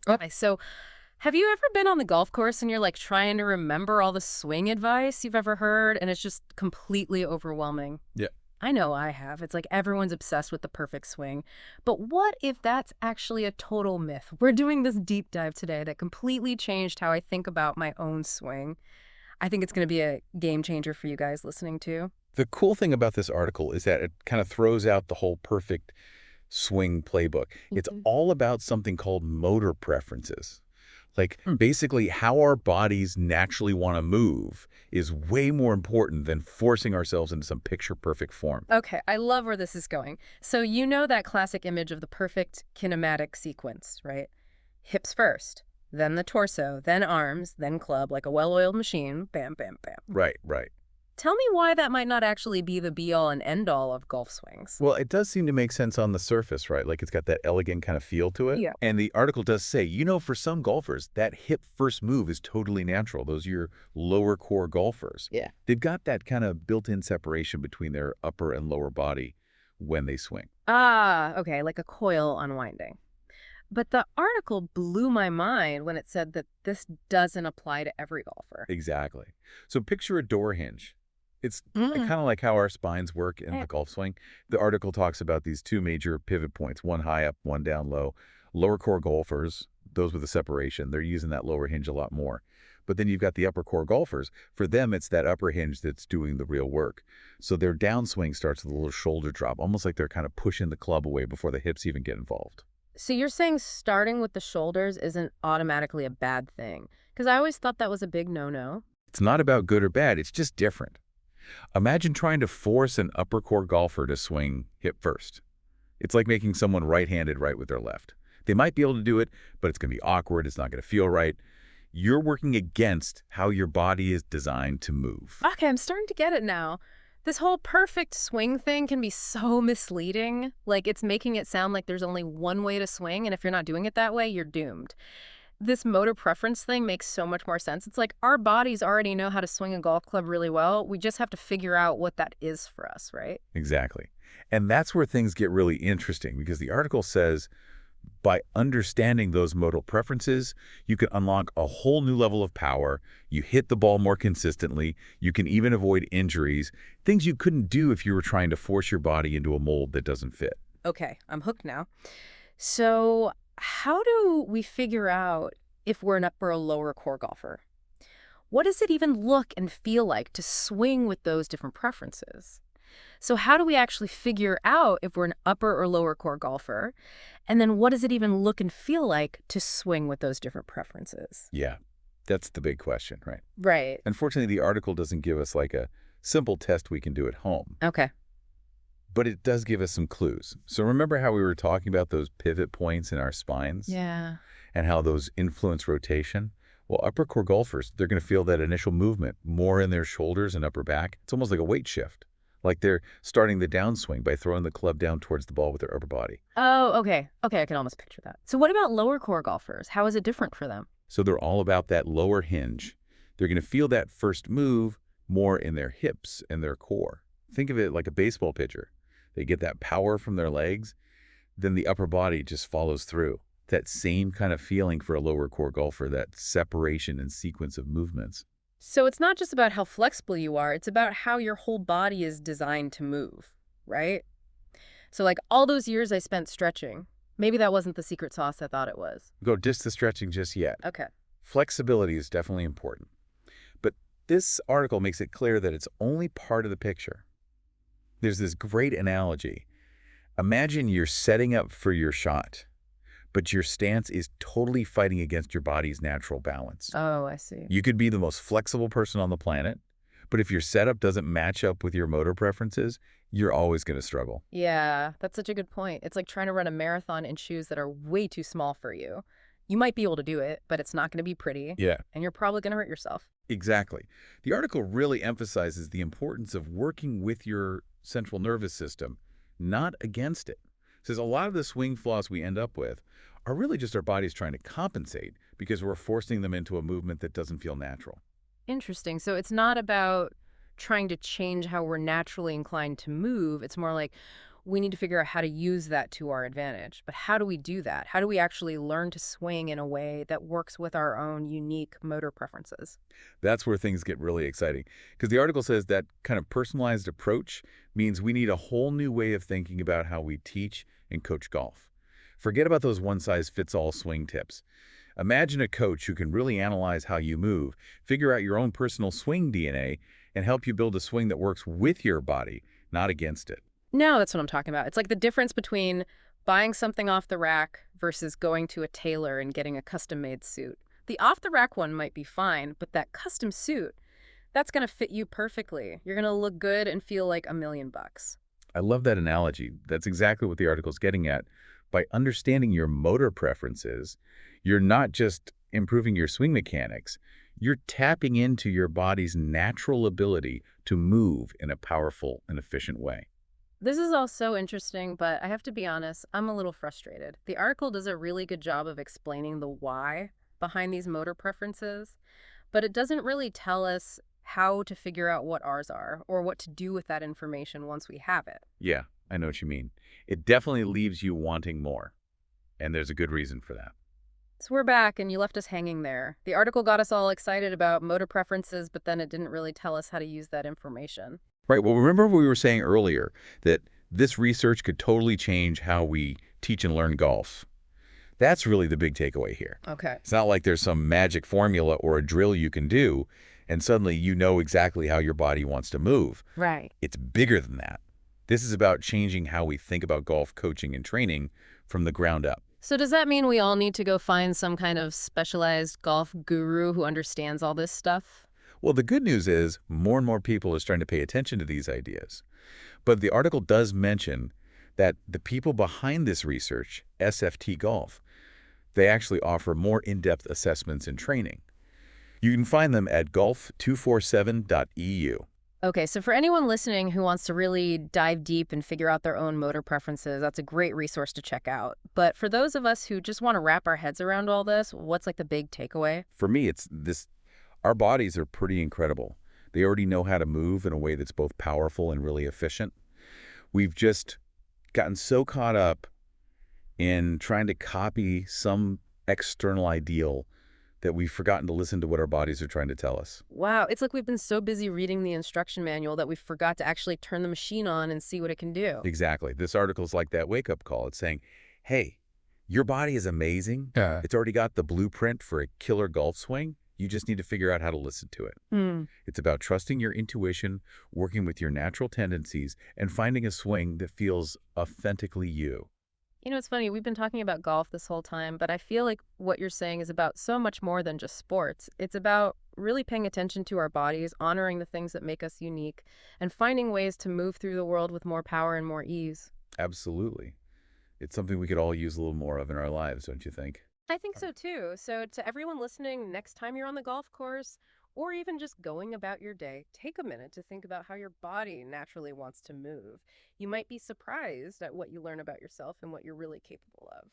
Okay, so have you ever been on the golf course and you're like trying to remember all the swing advice you've ever heard and it's just completely overwhelming? Yeah. I know I have. It's like everyone's obsessed with the perfect swing. But what if that's actually a total myth? We're doing this deep dive today that completely changed how I think about my own swing. I think it's going to be a game changer for you guys listening too. The cool thing about this article is that it kind of throws out the whole perfect swing playbook. It's Mhm. all about something called motor preferences. Like, Hmm. basically, how our bodies naturally want to move is way more important than forcing ourselves into some picture-perfect form. Okay, I love where this is going. So you know that classic image of the perfect kinematic sequence, right? Hips first, then the torso, then arms, then club, like a well-oiled machine. Bam, bam, bam. Right, right. Tell me why that might not actually be the be-all and end-all of golf swings. Well, it does seem to make sense on the surface, right? Like it's got that elegant kind of feel to it. Yeah. And the article does say, for some golfers, that hip first move is totally natural. Those are your lower core golfers. Yeah. They've got that kind of built-in separation between their upper and lower body when they swing. Ah, okay, like a coil unwinding. But the article blew my mind when it said that this doesn't apply to every golfer. Exactly. So picture a door hinge. It's Mm. kind of like how our spines work in Eh, the golf swing. The article talks about these two major pivot points, one high up, one down low. Lower core golfers, those with the separation, they're using that lower hinge a lot more. But then you've got the upper core golfers. For them, it's that upper hinge that's doing the real work. So their downswing starts with a little shoulder drop, almost like they're kind of pushing the club away before the hips even get involved. So you're saying starting with the shoulders isn't automatically a bad thing? Because I always thought that was a big no-no. It's not about good or bad, it's just different. Imagine trying to force an upper core golfer to swing hip first. It's like making someone right-handed right with their left. They might be able to do it, but it's going to be awkward. It's not going to feel right. You're working against how your body is designed to move. Okay, I'm starting to get it now. This whole perfect swing thing can be so misleading. Like, it's making it sound like there's only one way to swing, and if you're not doing it that way, you're doomed. This motor preference thing makes so much more sense. It's like our bodies already know how to swing a golf club really well. We just have to figure out what that is for us, right? Exactly. And that's where things get really interesting because the article says by understanding those modal preferences, you can unlock a whole new level of power. You hit the ball more consistently. You can even avoid injuries, things you couldn't do if you were trying to force your body into a mold that doesn't fit. Okay, I'm hooked now. So, how do we figure out if we're an upper or lower core golfer? What does it even look and feel like to swing with those different preferences? So, how do we actually figure out if we're an upper or lower core golfer? And then, what does it even look and feel like to swing with those different preferences? Yeah, that's the big question, right? Right. Unfortunately, the article doesn't give us like a simple test we can do at home, Okay. but it does give us some clues. So remember how we were talking about those pivot points in our spines Yeah. and how those influence rotation? Well, upper core golfers, they're going to feel that initial movement more in their shoulders and upper back. It's almost like a weight shift, like they're starting the downswing by throwing the club down towards the ball with their upper body. Oh, okay. Okay, I can almost picture that. So, what about lower core golfers? How is it different for them? So they're all about that lower hinge. They're going to feel that first move more in their hips and their core. Think of it like a baseball pitcher. They get that power from their legs, then the upper body just follows through. That same kind of feeling for a lower core golfer, that separation and sequence of movements. So, it's not just about how flexible you are, it's about how your whole body is designed to move, right? So, like all those years I spent stretching, maybe that wasn't the secret sauce I thought it was. Go disc the stretching just yet. Okay. Flexibility is definitely important. But this article makes it clear that it's only part of the picture. There's this great analogy. Imagine you're setting up for your shot, but your stance is totally fighting against your body's natural balance. Oh, I see. You could be the most flexible person on the planet, but if your setup doesn't match up with your motor preferences, you're always going to struggle. Yeah, that's such a good point. It's like trying to run a marathon in shoes that are way too small for you. You might be able to do it, but it's not going to be pretty, Yeah, and you're probably going to hurt yourself. exactly. The article really emphasizes the importance of working with your central nervous system, not against it. It says a lot of the swing flaws we end up with are really just our bodies trying to compensate because we're forcing them into a movement that doesn't feel natural. Interesting. So it's not about trying to change how we're naturally inclined to move. It's more like we need to figure out how to use that to our advantage. But how do we do that? How do we actually learn to swing in a way that works with our own unique motor preferences? That's where things get really exciting. Because the article says that kind of personalized approach means we need a whole new way of thinking about how we teach and coach golf. Forget about those one-size-fits-all swing tips. Imagine a coach who can really analyze how you move, figure out your own personal swing DNA, and help you build a swing that works with your body, not against it. No, that's what I'm talking about. It's like the difference between buying something off the rack versus going to a tailor and getting a custom-made suit. The off-the-rack one might be fine, but that custom suit, that's going to fit you perfectly. You're going to look good and feel like $1,000,000. I love that analogy. That's exactly what the article's getting at. By understanding your motor preferences, you're not just improving your swing mechanics, you're tapping into your body's natural ability to move in a powerful and efficient way. This is all so interesting, but I have to be honest, I'm a little frustrated. The article does a really good job of explaining the why behind these motor preferences, but it doesn't really tell us how to figure out what ours are or what to do with that information once we have it. Yeah, I know what you mean. It definitely leaves you wanting more, and there's a good reason for that. So we're back, and you left us hanging there. The article got us all excited about motor preferences, but then it didn't really tell us how to use that information. Right. Well, remember we were saying earlier that this research could totally change how we teach and learn golf. That's really the big takeaway here. Okay. It's not like there's some magic formula or a drill you can do, and suddenly you know exactly how your body wants to move. Right. It's bigger than that. This is about changing how we think about golf coaching and training from the ground up. So does that mean we all need to go find some kind of specialized golf guru who understands all this stuff? Well, the good news is more and more people are starting to pay attention to these ideas. But the article does mention that the people behind this research, SFT Golf, they actually offer more in-depth assessments and training. You can find them at Golf247.eu. Okay, so for anyone listening who wants to really dive deep and figure out their own motor preferences, that's a great resource to check out. But for those of us who just want to wrap our heads around all this, what's like the big takeaway? For me, it's this: our bodies are pretty incredible. They already know how to move in a way that's both powerful and really efficient. We've just gotten so caught up in trying to copy some external ideal that we've forgotten to listen to what our bodies are trying to tell us. Wow, it's like we've been so busy reading the instruction manual that we forgot to actually turn the machine on and see what it can do. Exactly. This article's like that wake-up call. It's saying, hey, your body is amazing. Yeah. It's already got the blueprint for a killer golf swing. You just need to figure out how to listen to it. Hmm. It's about trusting your intuition, working with your natural tendencies, and finding a swing that feels authentically you. You know, it's funny, we've been talking about golf this whole time, but I feel like what you're saying is about so much more than just sports. It's about really paying attention to our bodies, honoring the things that make us unique, and finding ways to move through the world with more power and more ease. Absolutely. It's something we could all use a little more of in our lives, don't you think? I think so too. So, to everyone listening, next time you're on the golf course, or even just going about your day, take a minute to think about how your body naturally wants to move. You might be surprised at what you learn about yourself and what you're really capable of.